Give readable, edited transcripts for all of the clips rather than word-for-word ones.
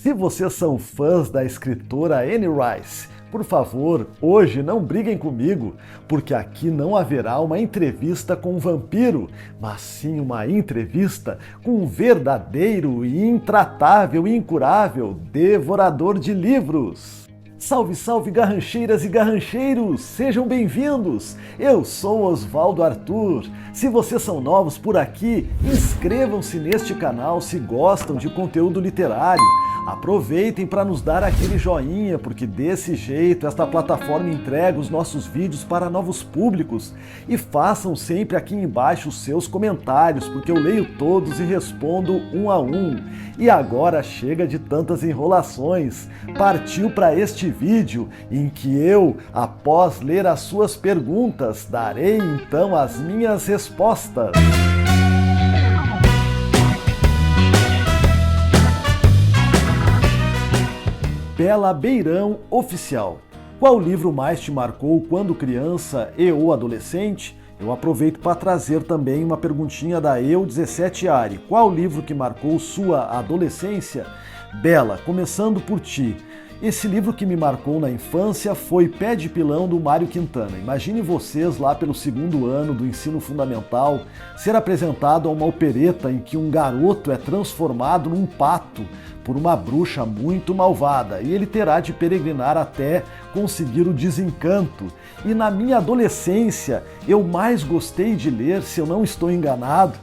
Se vocês são fãs da escritora Anne Rice, por favor, hoje não briguem comigo, porque aqui não haverá uma entrevista com um vampiro, mas sim uma entrevista com um verdadeiro e intratável e incurável devorador de livros. Salve, salve, garrancheiras e garrancheiros! Sejam bem-vindos! Eu sou Osvaldo Arthur. Se vocês são novos por aqui, inscrevam-se neste canal se gostam de conteúdo literário. Aproveitem para nos dar aquele joinha, porque desse jeito esta plataforma entrega os nossos vídeos para novos públicos. E façam sempre aqui embaixo os seus comentários, porque eu leio todos e respondo um a um. E agora chega de tantas enrolações. Partiu para este vídeo em que eu, após ler as suas perguntas, darei então as minhas respostas. Bela Beirão Oficial. Qual livro mais te marcou quando criança e ou adolescente? Eu aproveito para trazer também uma perguntinha da Eu17Ari. Qual livro que marcou sua adolescência? Bela, começando por ti. Esse livro que me marcou na infância foi Pé de Pilão, do Mário Quintana. Imagine vocês lá pelo segundo ano do ensino fundamental ser apresentado a uma opereta em que um garoto é transformado num pato por uma bruxa muito malvada e ele terá de peregrinar até conseguir o desencanto. E na minha adolescência eu mais gostei de ler, se eu não estou enganado,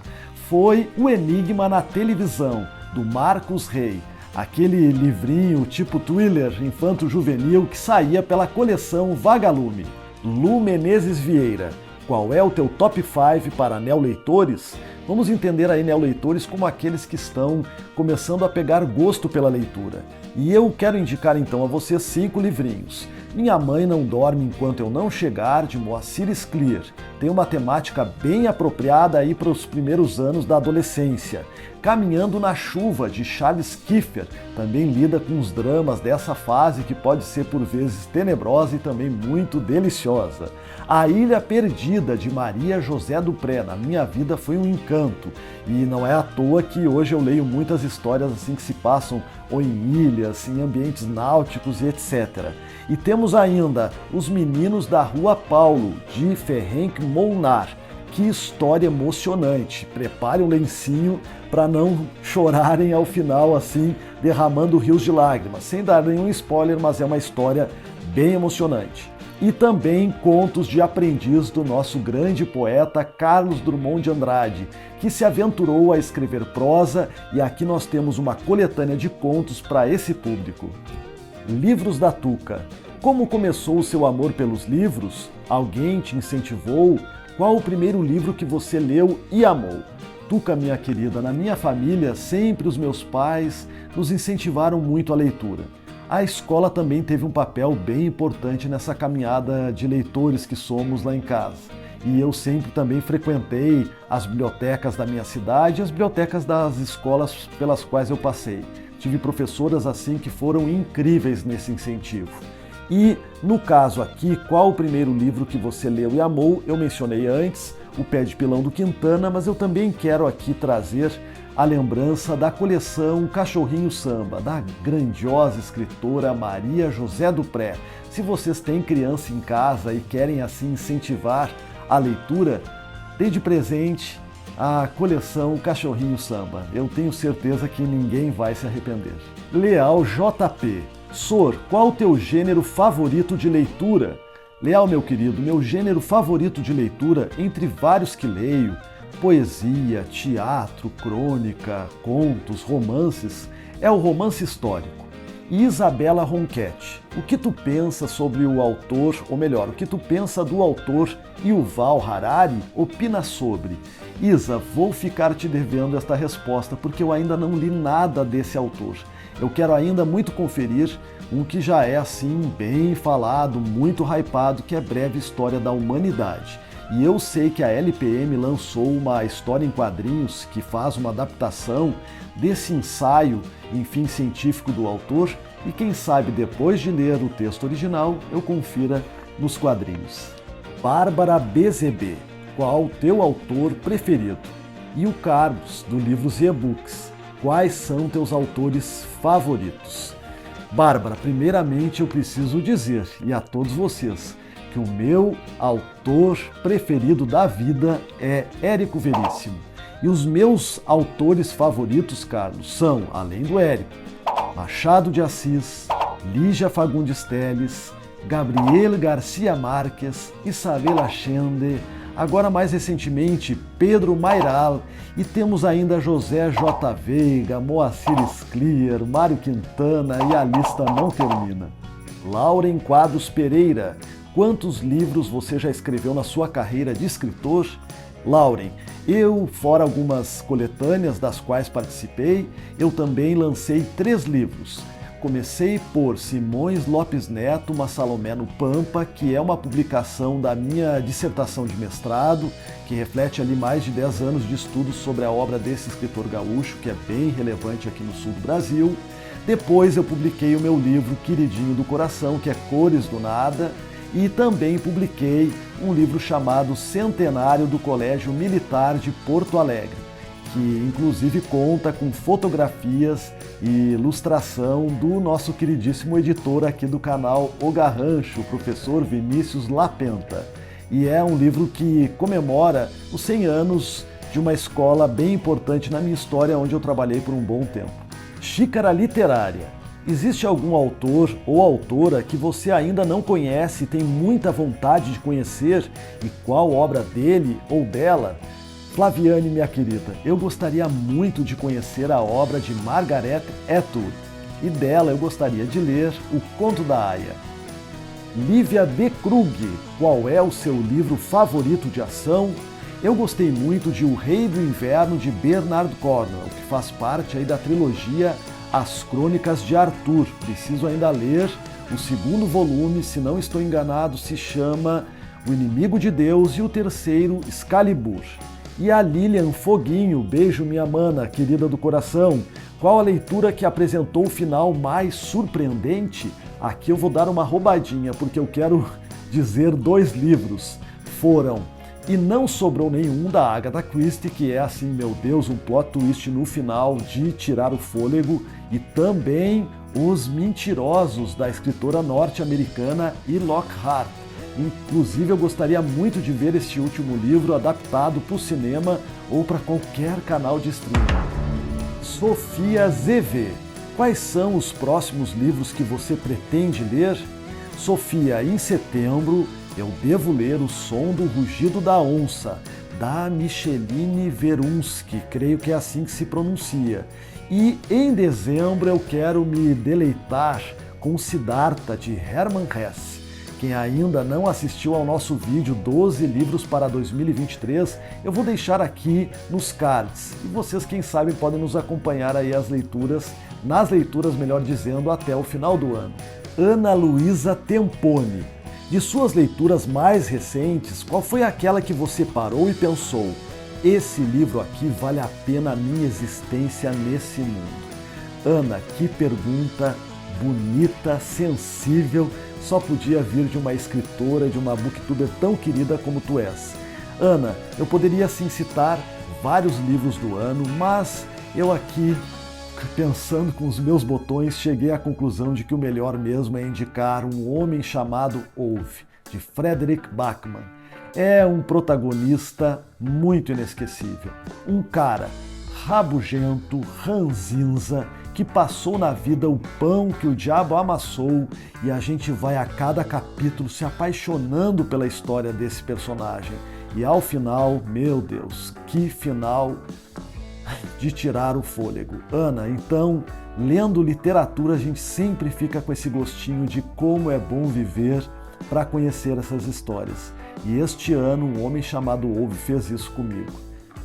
foi O Enigma na Televisão, do Marcos Rey. Aquele livrinho tipo thriller infanto-juvenil que saía pela coleção Vagalume. Lu Menezes Vieira, qual é o teu top 5 para neoleitores? Vamos entender aí neoleitores como aqueles que estão começando a pegar gosto pela leitura. E eu quero indicar então a vocês 5 livrinhos. Minha Mãe Não Dorme Enquanto Eu Não Chegar, de Moacir Scliar. Tem uma temática bem apropriada aí para os primeiros anos da adolescência. Caminhando na Chuva, de Charles Kiefer, também lida com os dramas dessa fase que pode ser por vezes tenebrosa e também muito deliciosa. A Ilha Perdida, de Maria José Dupré, na minha vida foi um encanto. E não é à toa que hoje eu leio muitas histórias assim que se passam ou em ilhas, em ambientes náuticos e etc. E temos ainda Os Meninos da Rua Paulo, de Ferenc Molnar. Que história emocionante! Prepare o lencinho para não chorarem ao final assim, derramando rios de lágrimas. Sem dar nenhum spoiler, mas é uma história bem emocionante. E também Contos de Aprendiz, do nosso grande poeta Carlos Drummond de Andrade, que se aventurou a escrever prosa, e aqui nós temos uma coletânea de contos para esse público. Livros da Tuca. Como começou o seu amor pelos livros? Alguém te incentivou? Qual o primeiro livro que você leu e amou? Tuca, minha querida, na minha família, sempre os meus pais nos incentivaram muito a leitura. A escola também teve um papel bem importante nessa caminhada de leitores que somos lá em casa. E eu sempre também frequentei as bibliotecas da minha cidade e as bibliotecas das escolas pelas quais eu passei. Tive professoras assim que foram incríveis nesse incentivo. E, no caso aqui, qual o primeiro livro que você leu e amou? Eu mencionei antes O Pé de Pilão, do Quintana, mas eu também quero aqui trazer a lembrança da coleção Cachorrinho Samba, da grandiosa escritora Maria José Dupré. Se vocês têm criança em casa e querem assim incentivar a leitura, dê de presente a coleção Cachorrinho Samba. Eu tenho certeza que ninguém vai se arrepender. Leal JP. Sor, qual o teu gênero favorito de leitura? Leal, meu querido, meu gênero favorito de leitura, entre vários que leio, poesia, teatro, crônica, contos, romances, é o romance histórico. Isabela Ronchetti, o que tu pensa sobre o autor, ou melhor, o que tu pensa do autor Yuval Harari? Opina sobre. Isa, vou ficar te devendo esta resposta porque eu ainda não li nada desse autor. Eu quero ainda muito conferir um que já é assim bem falado, muito hypado, que é Breve História da Humanidade. E eu sei que a LPM lançou uma história em quadrinhos que faz uma adaptação desse ensaio, enfim, científico do autor, e quem sabe depois de ler o texto original eu confira nos quadrinhos. Bárbara BZB, qual o teu autor preferido? E o Carlos, do livro e-books. quais são teus autores favoritos? Bárbara, primeiramente eu preciso dizer, e a todos vocês, que o meu autor preferido da vida é Érico Veríssimo. E os meus autores favoritos, Carlos, são, além do Érico, Machado de Assis, Lígia Fagundes Telles, Gabriel Garcia Marques, Isabel Allende, agora mais recentemente Pedro Mairal, e temos ainda José J. Veiga, Moacir Scliar, Mário Quintana, e a lista não termina. Lauren Quadros Pereira, quantos livros você já escreveu na sua carreira de escritor? Lauren, eu, fora algumas coletâneas das quais participei, eu também lancei 3 livros. Comecei por Simões Lopes Neto, Uma Salomé no Pampa, que é uma publicação da minha dissertação de mestrado, que reflete ali mais de 10 anos de estudos sobre a obra desse escritor gaúcho, que é bem relevante aqui no sul do Brasil. Depois eu publiquei o meu livro Queridinho do Coração, que é Cores do Nada, e também publiquei um livro chamado Centenário do Colégio Militar de Porto Alegre, que inclusive conta com fotografias e ilustração do nosso queridíssimo editor aqui do canal O Garrancho, o professor Vinícius Lapenta. E é um livro que comemora os 100 anos de uma escola bem importante na minha história, onde eu trabalhei por um bom tempo. Xícara Literária. Existe algum autor ou autora que você ainda não conhece e tem muita vontade de conhecer? E qual obra dele ou dela? Flaviane, minha querida, eu gostaria muito de conhecer a obra de Margaret Atwood, e dela eu gostaria de ler O Conto da Aia. Lívia de Krug, qual é o seu livro favorito de ação? Eu gostei muito de O Rei do Inverno, de Bernard Cornwell, que faz parte aí da trilogia As Crônicas de Arthur. Preciso ainda ler o 2º volume, se não estou enganado, se chama O Inimigo de Deus, e o 3º, Excalibur. E a Lilian Foguinho, beijo minha mana, querida do coração, qual a leitura que apresentou o final mais surpreendente? Aqui eu vou dar uma roubadinha, porque eu quero dizer 2 livros. Foram E Não Sobrou Nenhum, da Agatha Christie, que é assim, meu Deus, um plot twist no final de tirar o fôlego, e também Os Mentirosos, da escritora norte-americana E. Lockhart. Inclusive eu gostaria muito de ver este último livro adaptado para o cinema ou para qualquer canal de streaming. Sofia ZV, quais são os próximos livros que você pretende ler? Sofia, em setembro eu devo ler O Som do Rugido da Onça, da Micheline Verunsky, creio que é assim que se pronuncia. E em dezembro eu quero me deleitar com Siddhartha, de Hermann Hesse. Quem ainda não assistiu ao nosso vídeo 12 livros para 2023, eu vou deixar aqui nos cards. E vocês, quem sabe, podem nos acompanhar aí nas leituras, melhor dizendo, até o final do ano. Ana Luísa Tempone. De suas leituras mais recentes, qual foi aquela que você parou e pensou: esse livro aqui vale a pena a minha existência nesse mundo? Ana, que pergunta bonita, sensível, só podia vir de uma escritora, de uma booktuber tão querida como tu és. Ana, eu poderia sim citar vários livros do ano, mas eu aqui, pensando com os meus botões, cheguei à conclusão de que o melhor mesmo é indicar Um Homem Chamado Ove, de Frederick Backman. É um protagonista muito inesquecível. Um cara rabugento, ranzinza, que passou na vida o pão que o diabo amassou, e a gente vai a cada capítulo se apaixonando pela história desse personagem. E ao final, meu Deus, que final de tirar o fôlego. Ana, então, lendo literatura a gente sempre fica com esse gostinho de como é bom viver para conhecer essas histórias. E este ano Um Homem Chamado Ove fez isso comigo.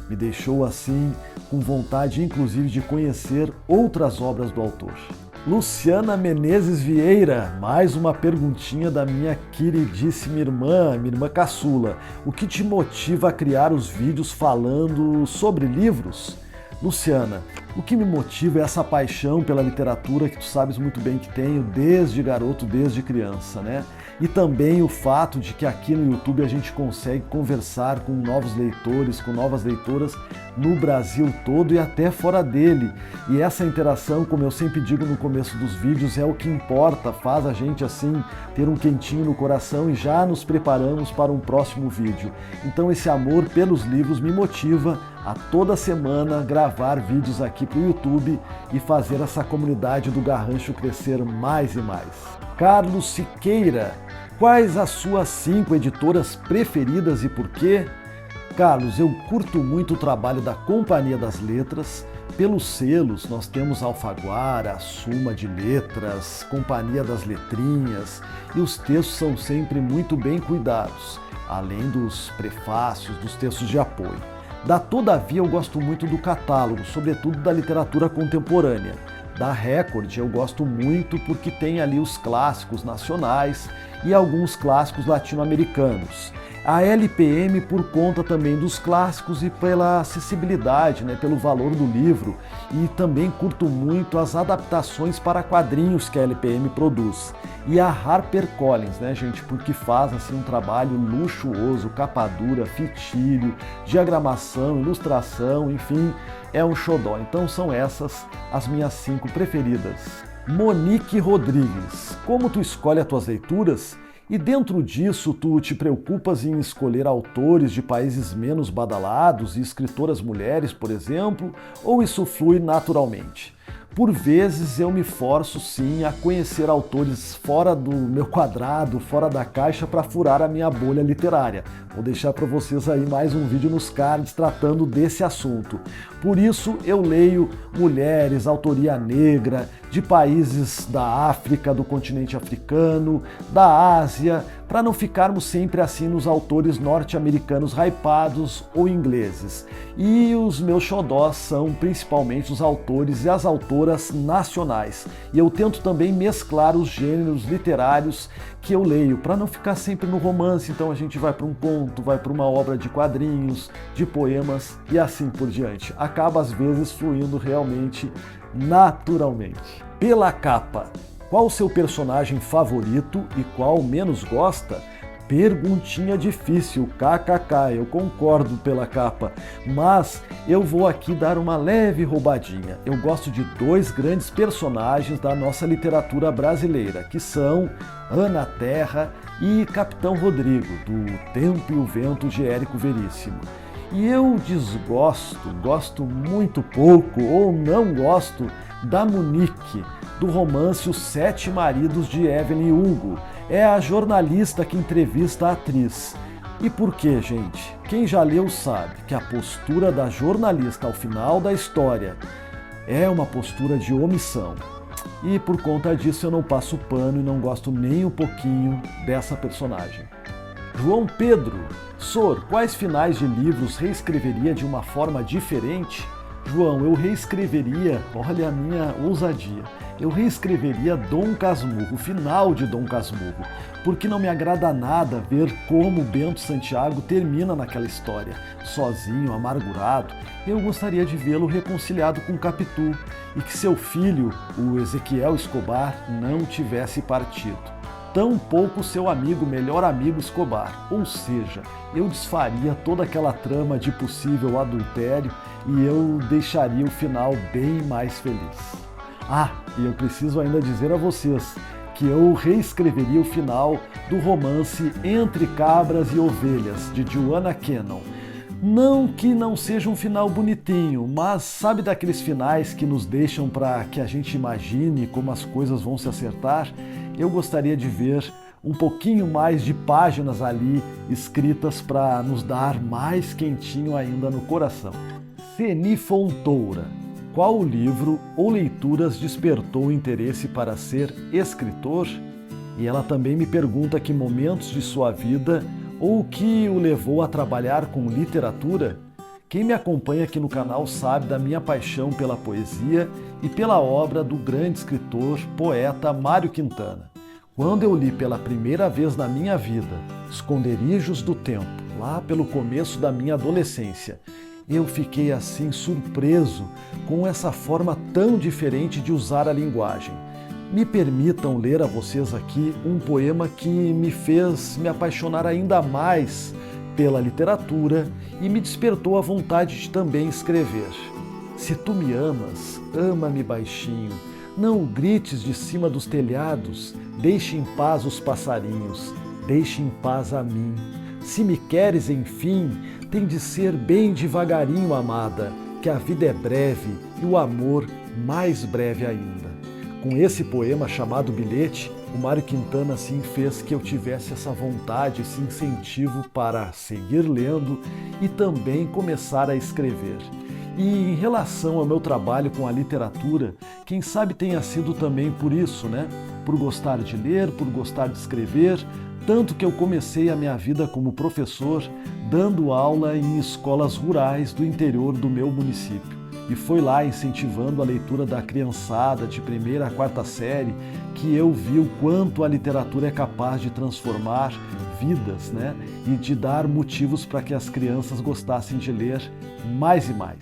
Me deixou assim com vontade, inclusive, de conhecer outras obras do autor. Luciana Menezes Vieira, mais uma perguntinha da minha queridíssima irmã, minha irmã caçula. O que te motiva a criar os vídeos falando sobre livros? Luciana, O que me motiva é essa paixão pela literatura que tu sabes muito bem que tenho desde garoto, desde criança, né? E também o fato de que aqui no YouTube a gente consegue conversar com novos leitores, com novas leitoras no Brasil todo e até fora dele. E essa interação, como eu sempre digo no começo dos vídeos, é o que importa, faz a gente assim ter um quentinho no coração e já nos preparamos para um próximo vídeo. Então esse amor pelos livros me motiva a toda semana gravar vídeos aqui para o YouTube e fazer essa comunidade do Garrancho crescer mais e mais. Carlos Siqueira, quais as suas 5 editoras preferidas e por quê? Carlos, eu curto muito o trabalho da Companhia das Letras. Pelos selos, nós temos Alfaguara, Suma de Letras, Companhia das Letrinhas, e os textos são sempre muito bem cuidados, além dos prefácios, dos textos de apoio. Da Todavia, eu gosto muito do catálogo, sobretudo da literatura contemporânea. Da Record eu gosto muito porque tem ali os clássicos nacionais e alguns clássicos latino-americanos. A LPM por conta também dos clássicos e pela acessibilidade, né, pelo valor do livro, e também curto muito as adaptações para quadrinhos que a LPM produz. E a HarperCollins, né, gente, porque faz assim um trabalho luxuoso, capa dura, fitilho, diagramação, ilustração, enfim, é um xodó. Então são essas as minhas 5 preferidas. Monique Rodrigues, como tu escolhe as tuas leituras? E dentro disso, tu te preocupas em escolher autores de países menos badalados e escritoras mulheres, por exemplo, ou isso flui naturalmente? Por vezes eu me forço sim a conhecer autores fora do meu quadrado, fora da caixa para furar a minha bolha literária. Vou deixar para vocês aí mais um vídeo nos cards tratando desse assunto. Por isso eu leio mulheres, autoria negra, de países da África, do continente africano, da Ásia, para não ficarmos sempre assim nos autores norte-americanos hypados ou ingleses. E os meus xodós são principalmente os autores e as autoras nacionais. E eu tento também mesclar os gêneros literários que eu leio, para não ficar sempre no romance. Então a gente vai para um conto, vai para uma obra de quadrinhos, de poemas e assim por diante. Acaba às vezes fluindo realmente naturalmente. Pela capa, qual o seu personagem favorito e qual menos gosta? Perguntinha difícil, kkk, eu concordo pela capa, mas eu vou aqui dar uma leve roubadinha. Eu gosto de 2 grandes personagens da nossa literatura brasileira, que são Ana Terra e Capitão Rodrigo, do Tempo e o Vento de Érico Veríssimo. E eu gosto muito pouco ou não gosto da Monique, do romance Os 7 Maridos de Evelyn Hugo. É a jornalista que entrevista a atriz. E por quê, gente? Quem já leu sabe que a postura da jornalista ao final da história é uma postura de omissão. E por conta disso eu não passo pano e não gosto nem um pouquinho dessa personagem. João Pedro, Sor, quais finais de livros reescreveria de uma forma diferente? João, eu reescreveria, olha a minha ousadia, eu reescreveria Dom Casmurro, o final de Dom Casmurro, porque não me agrada nada ver como Bento Santiago termina naquela história, sozinho, amargurado. Eu gostaria de vê-lo reconciliado com Capitu e que seu filho, o Ezequiel Escobar, não tivesse partido. Tampouco seu amigo, melhor amigo Escobar, ou seja, eu desfaria toda aquela trama de possível adultério e eu deixaria o final bem mais feliz. Ah, e eu preciso ainda dizer a vocês que eu reescreveria o final do romance Entre Cabras e Ovelhas, de Joanna Cannon. Não que não seja um final bonitinho, mas sabe daqueles finais que nos deixam para que a gente imagine como as coisas vão se acertar? Eu gostaria de ver um pouquinho mais de páginas ali escritas para nos dar mais quentinho ainda no coração. Ceni Fontoura, qual livro ou leituras despertou o interesse para ser escritor? E ela também me pergunta que momentos de sua vida ou o que o levou a trabalhar com literatura. Quem me acompanha aqui no canal sabe da minha paixão pela poesia e pela obra do grande escritor, poeta Mário Quintana. Quando eu li pela primeira vez na minha vida Esconderijos do Tempo, lá pelo começo da minha adolescência, Eu fiquei assim surpreso com essa forma tão diferente de usar a linguagem. Me permitam ler a vocês aqui um poema que me fez me apaixonar ainda mais pela literatura e me despertou a vontade de também escrever. Se tu me amas, ama-me baixinho, não grites de cima dos telhados, deixe em paz os passarinhos, deixe em paz a mim. Se me queres, enfim, tem de ser bem devagarinho, amada, que a vida é breve e o amor mais breve ainda. Com esse poema chamado Bilhete, o Mário Quintana assim fez que eu tivesse essa vontade, esse incentivo para seguir lendo e também começar a escrever. E em relação ao meu trabalho com a literatura, quem sabe tenha sido também por isso, né? Por gostar de ler, por gostar de escrever, tanto que eu comecei a minha vida como professor dando aula em escolas rurais do interior do meu município. E foi lá incentivando a leitura da criançada de 1ª a 4ª série que eu vi o quanto a literatura é capaz de transformar vidas, né? E de dar motivos para que as crianças gostassem de ler mais e mais.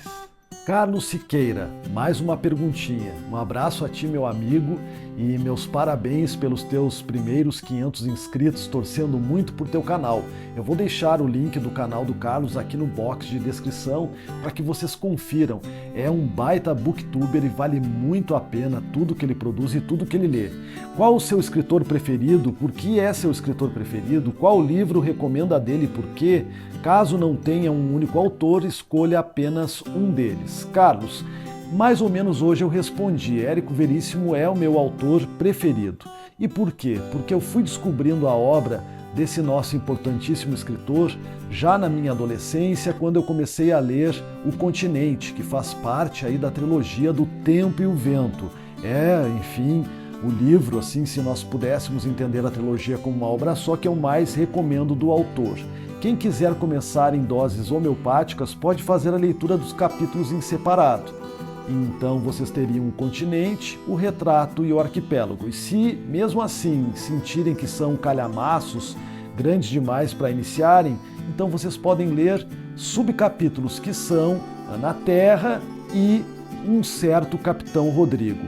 Carlos Siqueira, mais uma perguntinha. Um abraço a ti, meu amigo, e meus parabéns pelos teus primeiros 500 inscritos, torcendo muito por teu canal. Eu vou deixar o link do canal do Carlos aqui no box de descrição para que vocês confiram. É um baita booktuber e vale muito a pena tudo que ele produz e tudo que ele lê. Qual o seu escritor preferido? Por que é seu escritor preferido? Qual livro recomenda dele e por quê? Caso não tenha um único autor, escolha apenas um deles. Carlos, mais ou menos hoje eu respondi, Érico Veríssimo é o meu autor preferido. E por quê? Porque eu fui descobrindo a obra desse nosso importantíssimo escritor já na minha adolescência, quando eu comecei a ler O Continente, que faz parte aí da trilogia do Tempo e o Vento. Enfim, o livro, assim, se nós pudéssemos entender a trilogia como uma obra só, que eu mais recomendo do autor. Quem quiser começar em doses homeopáticas pode fazer a leitura dos capítulos em separado. Então vocês teriam o Continente, o Retrato e o Arquipélago. E se, mesmo assim, sentirem que são calhamaços grandes demais para iniciarem, então vocês podem ler subcapítulos que são Na Terra e Um Certo Capitão Rodrigo.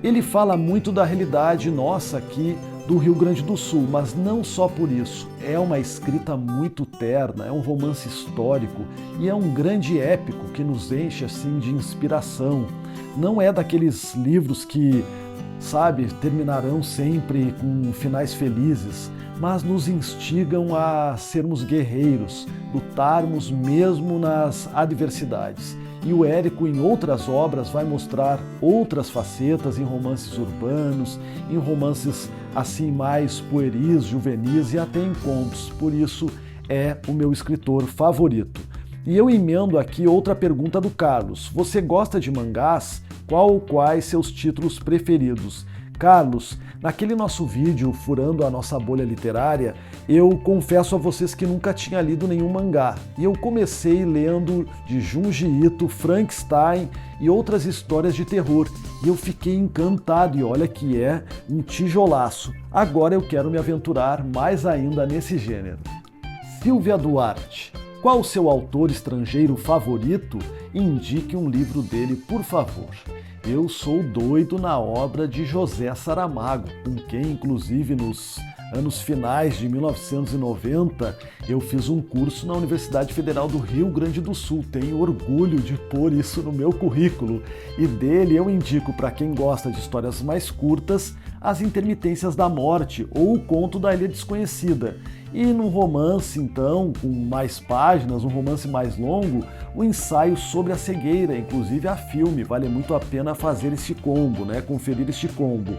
Ele fala muito da realidade nossa aqui do Rio Grande do Sul, mas não só por isso. É uma escrita muito terna, é um romance histórico e é um grande épico que nos enche assim de inspiração. Não é daqueles livros que, sabe, terminarão sempre com finais felizes, mas nos instigam a sermos guerreiros, lutarmos mesmo nas adversidades. E o Érico, em outras obras, vai mostrar outras facetas em romances urbanos, em romances assim mais pueris, juvenis e até em contos. Por isso é o meu escritor favorito. E eu emendo aqui outra pergunta do Carlos. Você gosta de mangás? Qual ou quais seus títulos preferidos? Carlos, naquele nosso vídeo Furando a Nossa Bolha Literária, eu confesso a vocês que nunca tinha lido nenhum mangá. E eu comecei lendo de Junji Ito, Frankenstein e outras histórias de terror. E eu fiquei encantado, e olha que é um tijolaço. Agora eu quero me aventurar mais ainda nesse gênero. Silvia Duarte, qual o seu autor estrangeiro favorito? Indique um livro dele, por favor. Eu sou doido na obra de José Saramago, com quem, inclusive, nos anos finais de 1990, eu fiz um curso na Universidade Federal do Rio Grande do Sul. Tenho orgulho de pôr isso no meu currículo. E dele eu indico para quem gosta de histórias mais curtas, As Intermitências da Morte ou O Conto da Ilha Desconhecida. E num romance, então, com mais páginas, um romance mais longo, o Ensaio sobre a Cegueira, inclusive a filme. Vale muito a pena fazer este combo, né? Conferir este combo.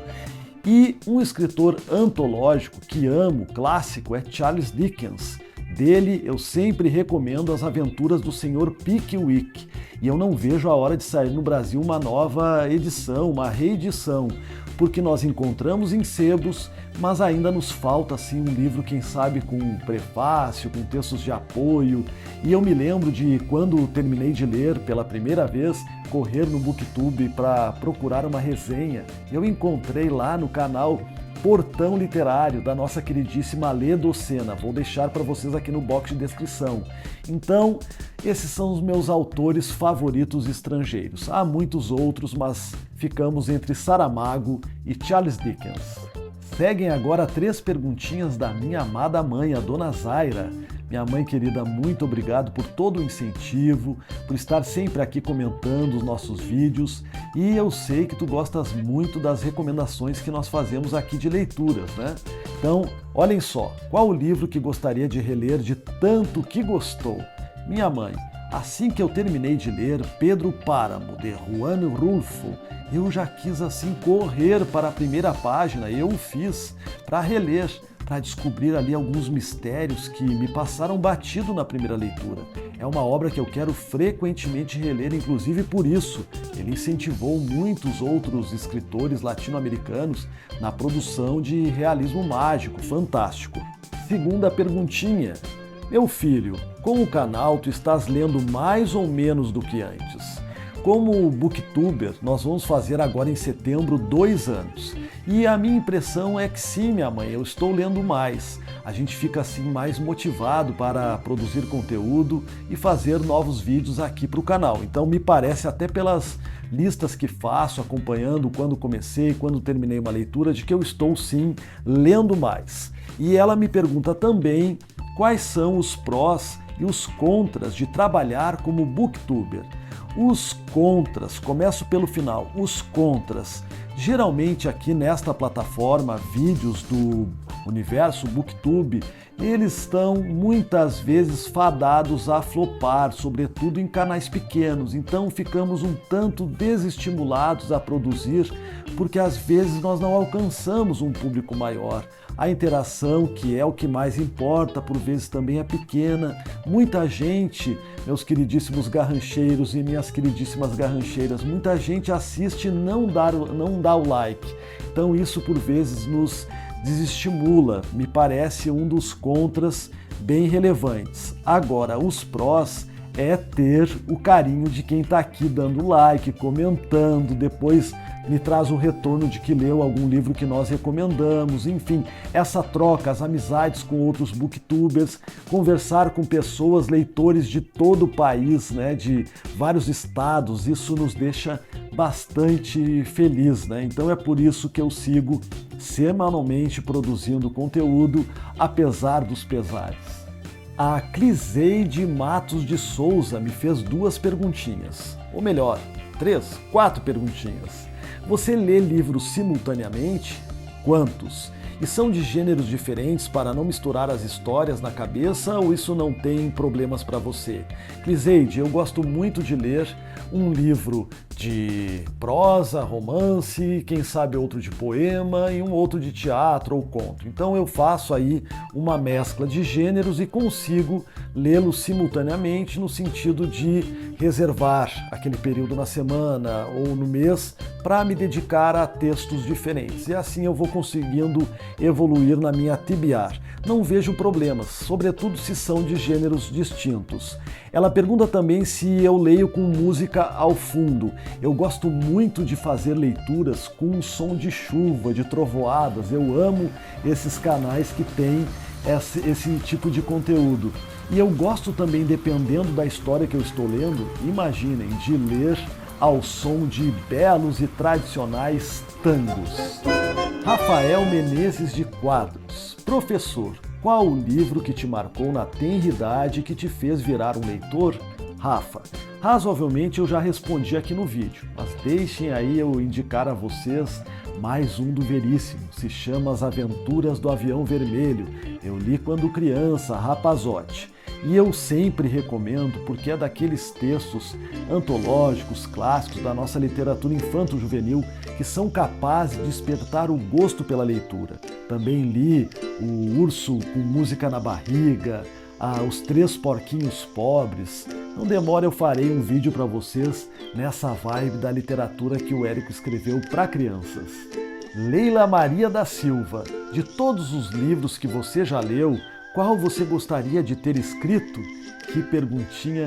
E um escritor antológico que amo, clássico, é Charles Dickens. Dele eu sempre recomendo As Aventuras do Sr. Pickwick. E eu não vejo a hora de sair no Brasil uma nova edição, uma reedição, porque nós encontramos em sebos, mas ainda nos falta assim um livro, quem sabe, com prefácio, com textos de apoio. E eu me lembro de quando terminei de ler pela primeira vez, correr no BookTube para procurar uma resenha. Eu encontrei lá no canal Portão Literário, da nossa queridíssima Lê Docena. Vou deixar para vocês aqui no box de descrição. Então, Esses são os meus autores favoritos estrangeiros. Há muitos outros, mas ficamos entre Saramago e Charles Dickens. Seguem agora 3 perguntinhas da minha amada mãe, a Dona Zaira. Minha mãe querida, muito obrigado por todo o incentivo, por estar sempre aqui comentando os nossos vídeos, e eu sei que tu gostas muito das recomendações que nós fazemos aqui de leituras, né? Então, olhem só, qual o livro que gostaria de reler de tanto que gostou? Minha mãe, assim que eu terminei de ler Pedro Páramo, de Juan Rulfo, eu já quis assim correr para a primeira página, eu o fiz para reler, para descobrir ali alguns mistérios que me passaram batido na primeira leitura. É uma obra que eu quero frequentemente reler, inclusive por isso. Ele incentivou muitos outros escritores latino-americanos na produção de realismo mágico, fantástico. Segunda perguntinha. Meu filho, com o canal tu estás lendo mais ou menos do que antes? Como booktuber, nós vamos fazer agora em setembro 2 anos. E a minha impressão é que sim, minha mãe, eu estou lendo mais. A gente fica assim mais motivado para produzir conteúdo e fazer novos vídeos aqui para o canal. Então me parece, até pelas listas que faço, acompanhando quando comecei, quando terminei uma leitura, de que eu estou sim lendo mais. E ela me pergunta também quais são os prós e os contras de trabalhar como booktuber. Os contras, começo pelo final, os contras. Geralmente aqui nesta plataforma, vídeos do universo Booktube, eles estão muitas vezes fadados a flopar, sobretudo em canais pequenos. Então ficamos um tanto desestimulados a produzir, porque às vezes nós não alcançamos um público maior. A interação, que é o que mais importa, por vezes também é pequena. Muita gente, meus queridíssimos garrancheiros e minhas queridíssimas garrancheiras, muita gente assiste e não dá o like. Então isso por vezes nos desestimula, me parece um dos contras bem relevantes. Agora, os prós é ter o carinho de quem está aqui dando like, comentando, depois me traz o retorno de que leu algum livro que nós recomendamos, enfim, essa troca, as amizades com outros booktubers, conversar com pessoas, leitores de todo o país, né, de vários estados, isso nos deixa bastante feliz, né? Então é por isso que eu sigo semanalmente produzindo conteúdo, apesar dos pesares. A Cliseide Matos de Souza me fez 2 perguntinhas, ou melhor, 4 perguntinhas. Você lê livros simultaneamente? Quantos? E são de gêneros diferentes para não misturar as histórias na cabeça, ou isso não tem problemas para você? Cliseide, eu gosto muito de ler um livro de prosa, romance, quem sabe outro de poema e um outro de teatro ou conto. Então eu faço aí uma mescla de gêneros e consigo lê-los simultaneamente, no sentido de reservar aquele período na semana ou no mês para me dedicar a textos diferentes. E assim eu vou conseguindo evoluir na minha TBR. Não vejo problemas, sobretudo se são de gêneros distintos. Ela pergunta também se eu leio com música ao fundo. Eu gosto muito de fazer leituras com som de chuva, de trovoadas. Eu amo esses canais que têm esse tipo de conteúdo. E eu gosto também, dependendo da história que eu estou lendo, imaginem, de ler ao som de belos e tradicionais tangos. Rafael Menezes de Quadros. Professor, qual o livro que te marcou na tenridade e que te fez virar um leitor? Rafa, razoavelmente eu já respondi aqui no vídeo, mas deixem aí eu indicar a vocês mais um do Veríssimo. Se chama As Aventuras do Avião Vermelho. Eu li quando criança, rapazote. E eu sempre recomendo porque é daqueles textos antológicos, clássicos da nossa literatura infanto-juvenil que são capazes de despertar o gosto pela leitura. Também li O Urso com Música na Barriga, Os 3 Porquinhos Pobres. Não demora, eu farei um vídeo para vocês nessa vibe da literatura que o Érico escreveu para crianças. Leila Maria da Silva, de todos os livros que você já leu, qual você gostaria de ter escrito? Que perguntinha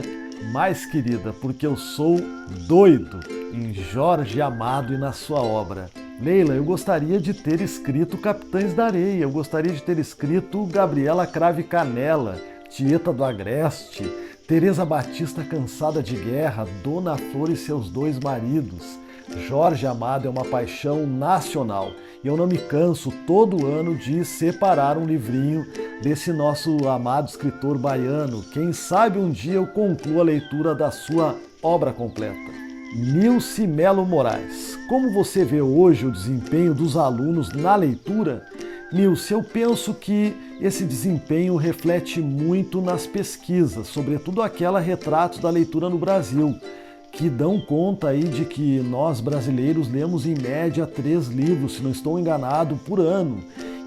mais querida, porque eu sou doido em Jorge Amado e na sua obra. Leila, eu gostaria de ter escrito Capitães da Areia, eu gostaria de ter escrito Gabriela Crave Canela, Tieta do Agreste, Teresa Batista cansada de guerra, Dona Flor e seus 2 maridos. Jorge Amado é uma paixão nacional e eu não me canso todo ano de separar um livrinho desse nosso amado escritor baiano. Quem sabe um dia eu concluo a leitura da sua obra completa. Nilce Melo Moraes. Como você vê hoje o desempenho dos alunos na leitura? Nilce, eu penso que esse desempenho reflete muito nas pesquisas, sobretudo aquela Retratos da Leitura no Brasil, que dão conta aí de que nós brasileiros lemos em média 3 livros, se não estou enganado, por ano.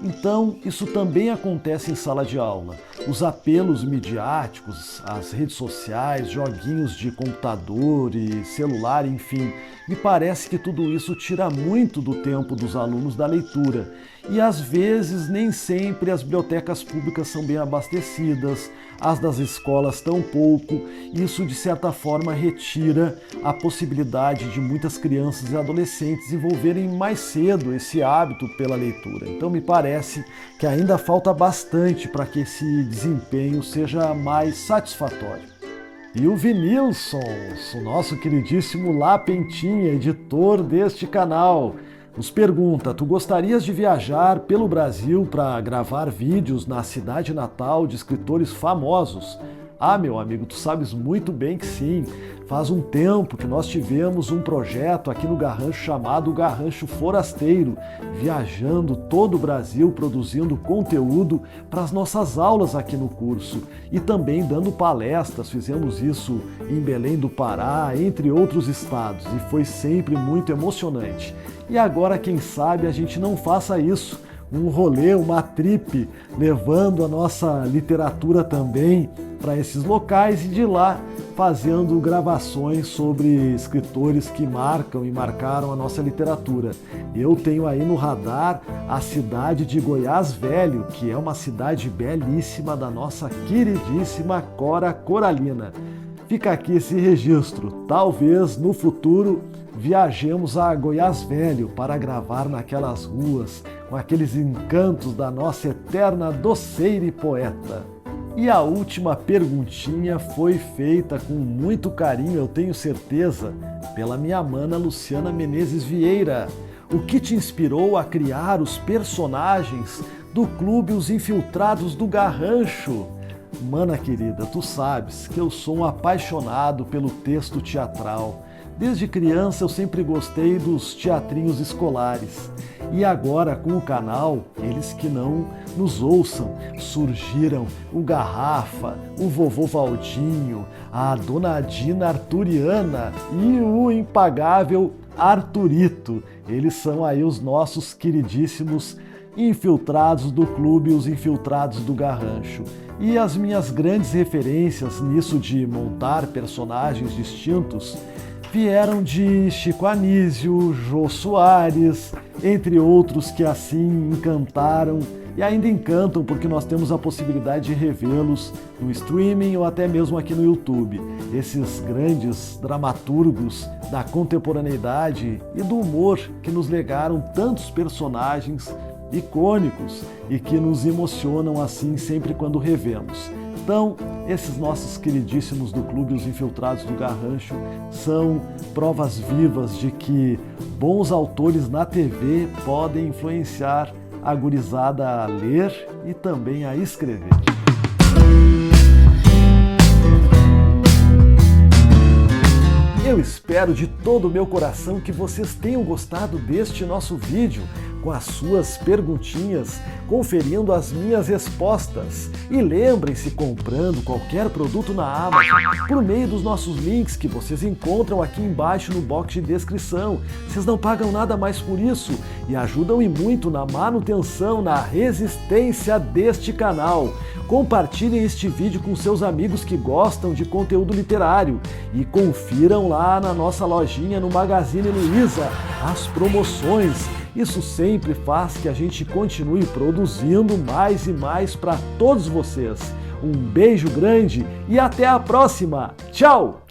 Então, isso também acontece em sala de aula. Os apelos midiáticos, as redes sociais, joguinhos de computador e celular, enfim, me parece que tudo isso tira muito do tempo dos alunos da leitura. E às vezes, nem sempre as bibliotecas públicas são bem abastecidas, as das escolas tão pouco. Isso, de certa forma, retira a possibilidade de muitas crianças e adolescentes desenvolverem mais cedo esse hábito pela leitura. Então, me parece que ainda falta bastante para que esse desempenho seja mais satisfatório. E o Vinilson, o nosso queridíssimo Lapentinha, editor deste canal, nos pergunta: tu gostarias de viajar pelo Brasil para gravar vídeos na cidade natal de escritores famosos? Ah, meu amigo, tu sabes muito bem que sim. Faz um tempo que nós tivemos um projeto aqui no Garrancho chamado Garrancho Forasteiro, viajando todo o Brasil, produzindo conteúdo para as nossas aulas aqui no curso e também dando palestras. Fizemos isso em Belém do Pará, entre outros estados, e foi sempre muito emocionante. E agora, quem sabe, a gente não faça isso, um rolê, uma trip, levando a nossa literatura também para esses locais e de lá fazendo gravações sobre escritores que marcam e marcaram a nossa literatura. Eu tenho aí no radar a cidade de Goiás Velho, que é uma cidade belíssima da nossa queridíssima Cora Coralina. Fica aqui esse registro. Talvez no futuro viajemos a Goiás Velho para gravar naquelas ruas com aqueles encantos da nossa eterna doceira e poeta. E a última perguntinha foi feita com muito carinho, eu tenho certeza, pela minha mana Luciana Menezes Vieira. O que te inspirou a criar os personagens do Clube Os Infiltrados do Garrancho? Mana querida, tu sabes que eu sou um apaixonado pelo texto teatral. Desde criança eu sempre gostei dos teatrinhos escolares. E agora com o canal, eles que não nos ouçam, surgiram o Garrafa, o Vovô Valdinho, a Dona Dina Arturiana e o impagável Arturito. Eles são aí os nossos queridíssimos infiltrados do Clube Os Infiltrados do Garrancho. E as minhas grandes referências nisso de montar personagens distintos vieram de Chico Anísio, Jô Soares, entre outros que assim encantaram e ainda encantam porque nós temos a possibilidade de revê-los no streaming ou até mesmo aqui no YouTube. Esses grandes dramaturgos da contemporaneidade e do humor que nos legaram tantos personagens icônicos e que nos emocionam assim sempre quando revemos. Então, esses nossos queridíssimos do Clube Os Infiltrados do Garrancho são provas vivas de que bons autores na TV podem influenciar a gurizada a ler e também a escrever. Eu espero de todo o meu coração que vocês tenham gostado deste nosso vídeo, com as suas perguntinhas, conferindo as minhas respostas. E lembrem-se, comprando qualquer produto na Amazon, por meio dos nossos links que vocês encontram aqui embaixo no box de descrição. Vocês não pagam nada mais por isso e ajudam e muito na manutenção, na resistência deste canal. Compartilhem este vídeo com seus amigos que gostam de conteúdo literário e confiram lá na nossa lojinha no Magazine Luiza as promoções. Isso sempre faz que a gente continue produzindo mais e mais para todos vocês. Um beijo grande e até a próxima. Tchau!